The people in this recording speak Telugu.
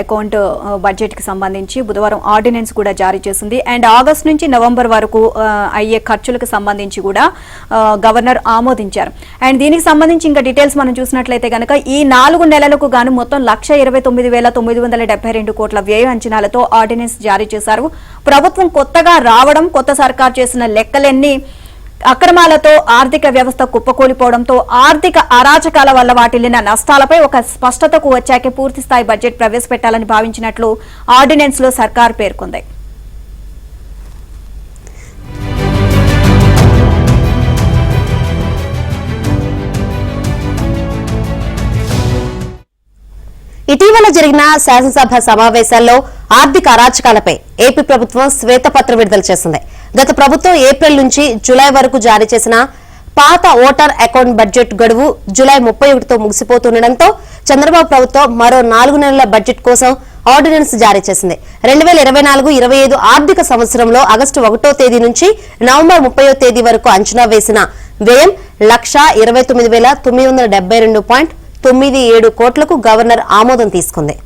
అకౌంట్ బడ్జెట్ కి సంబంధించి బుధవారం ఆర్డినెన్స్ కూడా జారీ చేసింది. అండ్ ఆగస్టు నుంచి నవంబర్ వరకు అయ్యే ఖర్చులకు సంబంధించి కూడా గవర్నర్ ఆమోదించారు. అండ్ దీనికి సంబంధించి ఇంకా డీటెయిల్స్ మనం చూసినట్లయితే కనుక ఈ 4 నెలలకు గాను మొత్తం 1,29,972 కోట్ల వ్యయ అంచనాలతో ఆర్డినెన్స్ జారీ చేశారు. ప్రభుత్వం కొత్తగా రావడం, కొత్త సర్కార్ చేసిన లెక్కలన్నీ అక్రమాలతో ఆర్థిక వ్యవస్థ కుప్పకూలిపోవడంతో ఆర్థిక అరాచకాల వల్ల వాటిల్లిన నష్టాలపై ఒక స్పష్టతకు వచ్చాకే పూర్తి స్థాయి బడ్జెట్ ప్రవేశపెట్టాలని భావించినట్లు ఆర్డినెన్స్ లో సర్కార్ పేర్కొంది. ఇటీవల జరిగిన శాసనసభ సమావేశాల్లో ఆర్థిక అరాచకాలపై ఏపీ ప్రభుత్వం శ్వేతపత్రం విడుదల చేసింది. గత ప్రభుత్వం ఏప్రిల్ నుంచి జులై వరకు జారీ చేసిన పాత ఓటర్ అకౌంట్ బడ్జెట్ గడువు జులై 31తో ముగిసిపోతుండటంతో చంద్రబాబు ప్రభుత్వం మరో 4 నెలల బడ్జెట్ కోసం ఆర్డినెన్స్ జారీ చేసింది. 2024-25 ఆర్థిక సంవత్సరంలో ఆగస్టు 1వ తేదీ నుంచి నవంబర్ 30వ తేదీ వరకు అంచనా వేసిన వ్యయం 1,29,972.97 కోట్లకు గవర్నర్ ఆమోదం తీసుకుంది.